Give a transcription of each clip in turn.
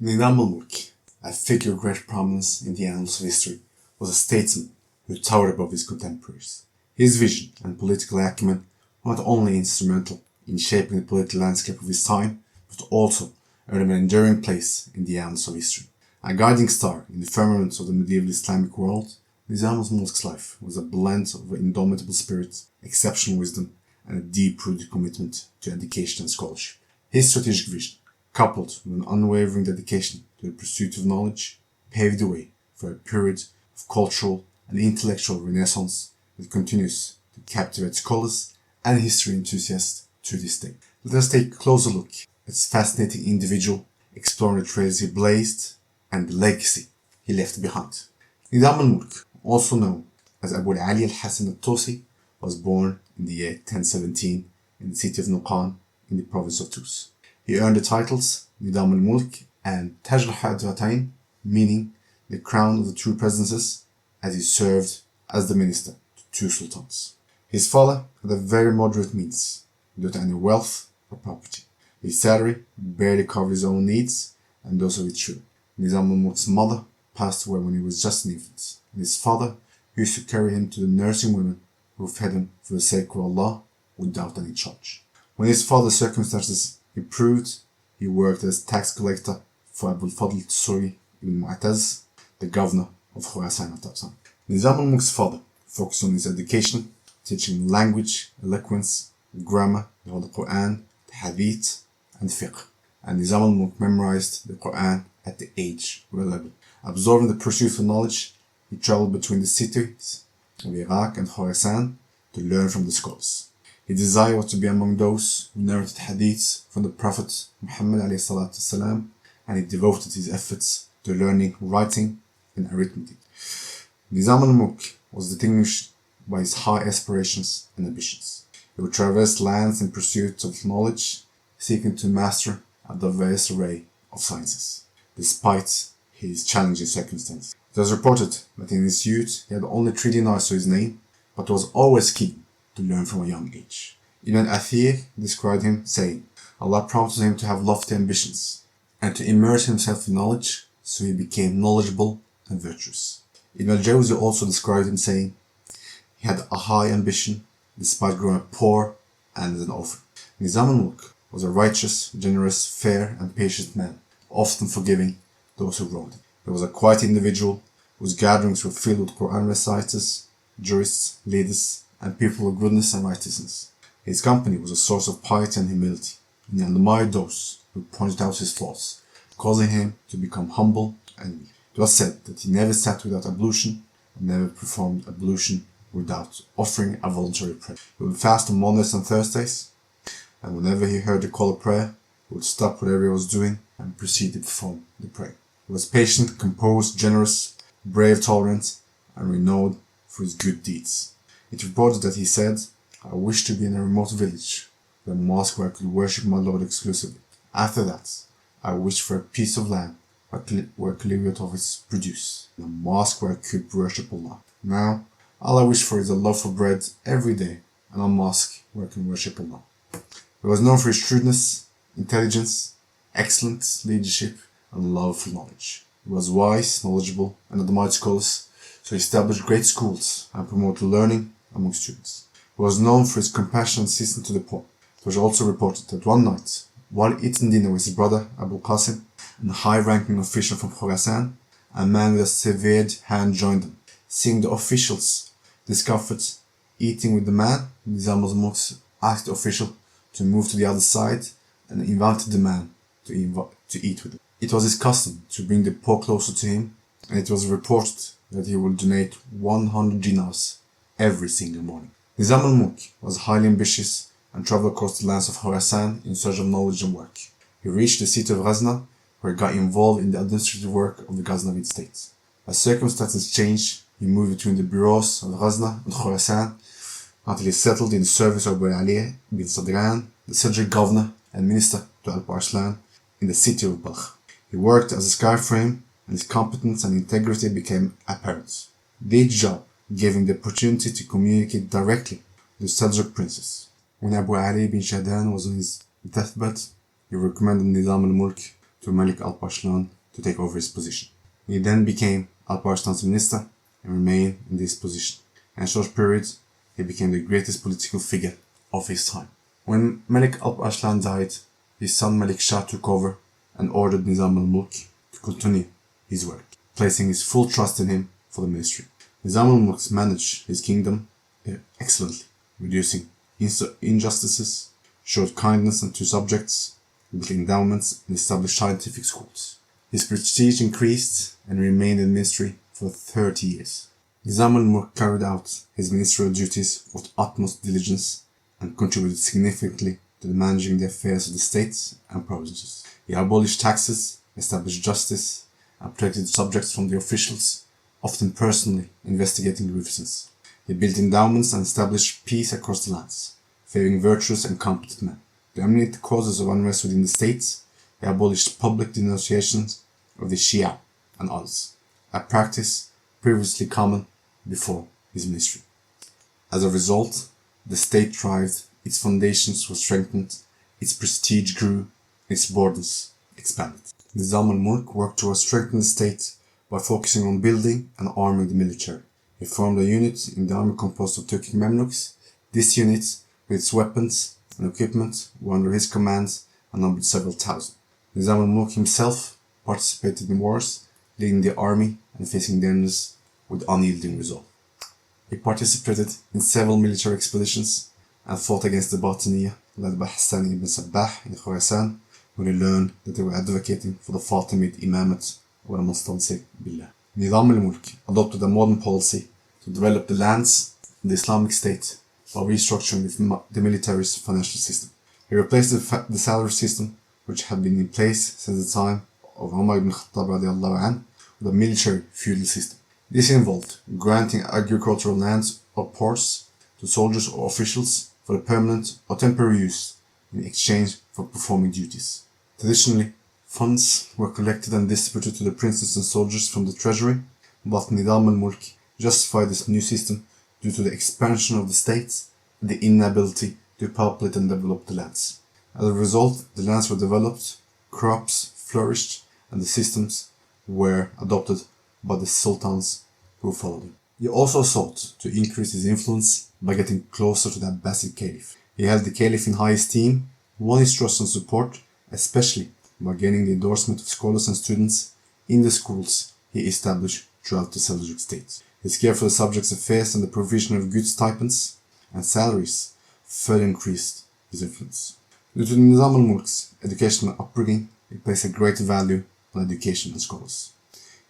Nizam al-Mulk, a figure of great prominence in the annals of history, was a statesman who towered above his contemporaries. His vision and political acumen were not only instrumental in shaping the political landscape of his time, but also earned him an enduring place in the annals of history. A guiding star in the firmament of the medieval Islamic world, Nizam al-Mulk's life was a blend of indomitable spirit, exceptional wisdom, and a deep-rooted commitment to education and scholarship. His strategic vision, coupled with an unwavering dedication to the pursuit of knowledge, paved the way for a period of cultural and intellectual renaissance that continues to captivate scholars and history enthusiasts to this day. Let us take a closer look at this fascinating individual, exploring the trails he blazed and the legacy he left behind. Nizam al-Mulk, also known as Abu Ali al-Hasan al-Tusi, was born in the year 1017 in the city of Nuqan in the province of Tus. He earned the titles Nizam al-Mulk and Taj al-Hadratain, meaning the crown of the two presidences, as he served as the minister to two sultans. His father had a very moderate means, without any wealth or property. His salary barely covered his own needs and those of his children. Nizam al-Mulk's mother passed away when he was just an infant, and his father used to carry him to the nursing women who fed him for the sake of Allah without any charge. When his father's circumstances improved, he worked as tax collector for Abu al-Fadl Suri ibn Mu'taz, the governor of Khorasan at that time. Nizam al-Mulk's father focused on his education, teaching him language, eloquence, grammar, the Holy Quran, the Hadith, and fiqh. And Nizam al-Mulk memorized the Quran at the age of 11. Absorbing the pursuit of knowledge, he traveled between the cities of Iraq and Khorasan to learn from the scholars. His desire was to be among those who narrated hadiths from the Prophet Muhammad ﷺ, and he devoted his efforts to learning writing and arithmetic. Nizam al-Mulk was distinguished by his high aspirations and ambitions. He would traverse lands in pursuit of knowledge, seeking to master a diverse array of sciences, despite his challenging circumstances. It was reported that in his youth he had only 3 dinars to his name, but was always keen to learn from a young age. Ibn Athir described him saying, Allah prompted him to have lofty ambitions and to immerse himself in knowledge, so he became knowledgeable and virtuous. Ibn al-Jawzi also described him saying, he had a high ambition despite growing up poor and as an orphan. Nizam al-Mulk was a righteous, generous, fair and patient man, often forgiving those who wronged him. He was a quiet individual whose gatherings were filled with Quran reciters, jurists, leaders, and people of goodness and righteousness. His company was a source of piety and humility, and he admired those who pointed out his flaws, causing him to become humble and weak. It was said that he never sat without ablution and never performed ablution without offering a voluntary prayer. He would fast on Mondays and Thursdays, and whenever he heard the call of prayer, he would stop whatever he was doing and proceed to perform the prayer. He was patient, composed, generous, brave, tolerant, and renowned for his good deeds. It reported that he said, I wish to be in a remote village, with a mosque where I could worship my Lord exclusively. After that, I wish for a piece of land where kilometers produce, and a mosque where I could worship Allah. Now, all I wish for is a loaf of bread every day, and a mosque where I can worship Allah. He was known for his shrewdness, intelligence, excellent leadership, and love for knowledge. He was wise, knowledgeable, and admired scholars, so he established great schools and promoted learning among students. He was known for his compassion and assistance to the poor. It was also reported that one night, while eating dinner with his brother Abu Qasim and a high-ranking official from Khorasan, a man with a severed hand joined them. Seeing the official's discomfort eating with the man, Nizam al-Mulk asked the official to move to the other side and invited the man to eat with him. It was his custom to bring the poor closer to him, and it was reported that he would donate 100 dinars every single morning. Nizam al-Mulk was highly ambitious and traveled across the lands of Khorasan in search of knowledge and work. He reached the city of Ghazna, where he got involved in the administrative work of the Ghaznavid state. As circumstances changed, he moved between the bureaus of Ghazna and Khorasan until he settled in the service of Abu Ali bin Sadran, the Seljuk governor and minister to Alp Arslan in the city of Balkh. He worked as a scribe for him, and his competence and integrity became apparent. This job gave him the opportunity to communicate directly with the Seljuk princes. When Abu Ali bin Shahdan was on his deathbed, he recommended Nizam al-Mulk to Malik Alparslan to take over his position. He then became Alparslan's minister and remained in this position. In a short period, he became the greatest political figure of his time. When Malik Alparslan died, his son Malik Shah took over and ordered Nizam al-Mulk to continue his work, placing his full trust in him for the ministry. Nizam al-Mulk managed his kingdom excellently, reducing injustices, showed kindness to subjects, built endowments, and established scientific schools. His prestige increased and remained in ministry for 30 years. Nizam al-Mulk carried out his ministerial duties with utmost diligence and contributed significantly to the managing the affairs of the states and provinces. He abolished taxes, established justice, and protected subjects from the officials, often personally investigating grievances. He built endowments and established peace across the lands, favoring virtuous and competent men. To eliminate the causes of unrest within the states, he abolished public denunciations of the Shia and others, a practice previously common before his ministry. As a result, the state thrived, its foundations were strengthened, its prestige grew, its borders expanded. Nizam al-Mulk worked towards strengthening the state by focusing on building and arming the military. He formed a unit in the army composed of Turkic Mamluks. This unit, with its weapons and equipment, were under his command and numbered several thousand. Nizam al-Mulk himself participated in wars, leading the army and facing the enemies with unyielding resolve. He participated in several military expeditions and fought against the Batiniya, led by Hassan ibn Sabbah in Khorasan, when he learned that they were advocating for the Fatimid imamate of al-Mustamsik billah. Nizam al-Mulk adopted a modern policy to develop the lands of the Islamic State while restructuring the military's financial system. He replaced the salary system, which had been in place since the time of Umar ibn Khattab radiallahu anh, with a military feudal system. This involved granting agricultural lands or ports to soldiers or officials for the permanent or temporary use in exchange for performing duties. Traditionally, funds were collected and distributed to the princes and soldiers from the treasury, but Nizam al-Mulk justified this new system due to the expansion of the states and the inability to populate and develop the lands. As a result, the lands were developed, crops flourished, and the systems were adopted by the sultans who followed him. He also sought to increase his influence by getting closer to the Abbasid Caliph. He held the Caliph in high esteem, won his trust and support, especially by gaining the endorsement of scholars and students in the schools he established throughout the Seljuk state. His care for the subjects' affairs and the provision of good stipends and salaries further increased his influence. Due to Nizam al-Mulk's educational upbringing, he placed a great value on education and scholars.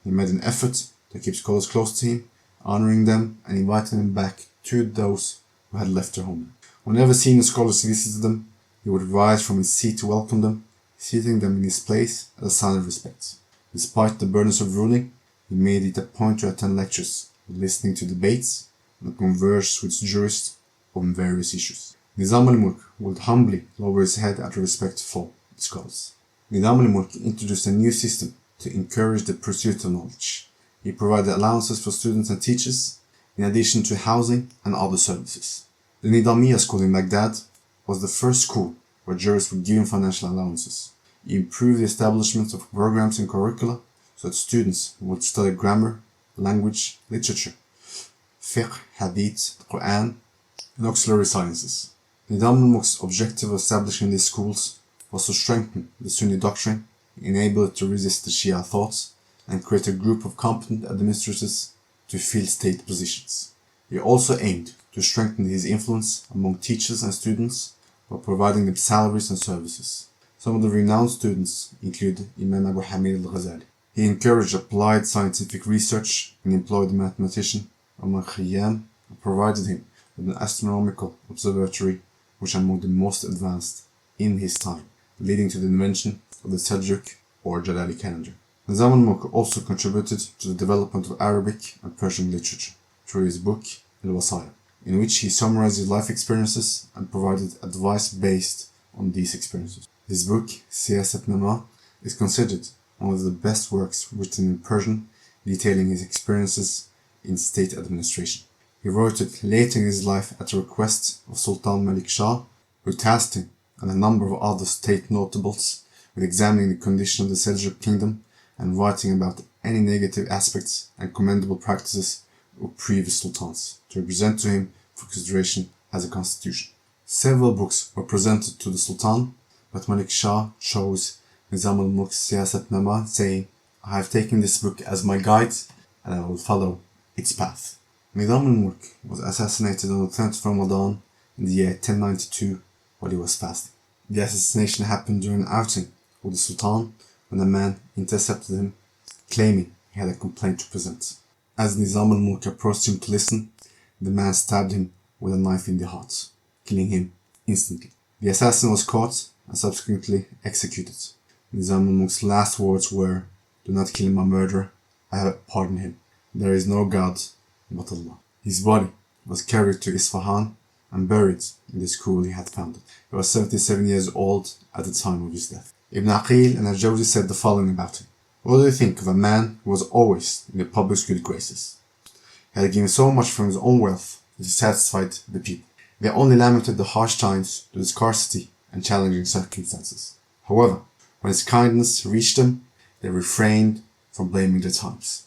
He made an effort to keep scholars close to him, honoring them and inviting them back to those who had left their homeland. Whenever senior scholars visited them, he would rise from his seat to welcome them, seating them in his place as a sign of respect. Despite the burdens of ruling, he made it a point to attend lectures, listening to debates, and converse with jurists on various issues. Nizam al-Mulk would humbly lower his head out of respect for the scholars. Nizam al-Mulk introduced a new system to encourage the pursuit of knowledge. He provided allowances for students and teachers, in addition to housing and other services. The Nizamiya school in Baghdad was the first school where jurists were given financial allowances. He improved the establishment of programs and curricula so that students would study grammar, language, literature, fiqh, hadith, Quran, and auxiliary sciences. Nizam al-Mulk's objective of establishing these schools was to strengthen the Sunni doctrine, enable it to resist the Shia thoughts, and create a group of competent administrators to fill state positions. He also aimed to strengthen his influence among teachers and students by providing them salaries and services. Some of the renowned students include Imam Abu Hamid al-Ghazali. He encouraged applied scientific research and employed the mathematician Omar Khayyam and provided him with an astronomical observatory which among the most advanced in his time, leading to the invention of the Seljuk or Jalali calendar. Nizam al-Mulk also contributed to the development of Arabic and Persian literature through his book Al-Wasaya, in which he summarized his life experiences and provided advice based on these experiences. His book, Siyasat Nama, is considered one of the best works written in Persian, detailing his experiences in state administration. He wrote it later in his life at the request of Sultan Malik Shah, who tasked him and a number of other state notables with examining the condition of the Seljuk kingdom and writing about any negative aspects and commendable practices of previous sultans to represent to him for consideration as a constitution. Several books were presented to the sultan, but Malik Shah chose Nizam al-Mulk's Siyasatnama, saying, "I have taken this book as my guide and I will follow its path." Nizam al-Mulk was assassinated on the 10th of Ramadan in the year 1092 while he was fasting. The assassination happened during an outing with the sultan when a man intercepted him, claiming he had a complaint to present. As Nizam al-Mulk approached him to listen, the man stabbed him with a knife in the heart, killing him instantly. The assassin was caught and subsequently executed. Nizam al-Mulk's last words were, "Do not kill my murderer, I have pardoned him. There is no God but Allah." His body was carried to Isfahan and buried in the school he had founded. He was 77 years old at the time of his death. Ibn Aqil and al-Jawzi said the following about him: "What do you think of a man who was always in the public's good graces? He had given so much from his own wealth that he satisfied the people. They only lamented the harsh times due to scarcity and challenging circumstances. However, when his kindness reached them, they refrained from blaming the times.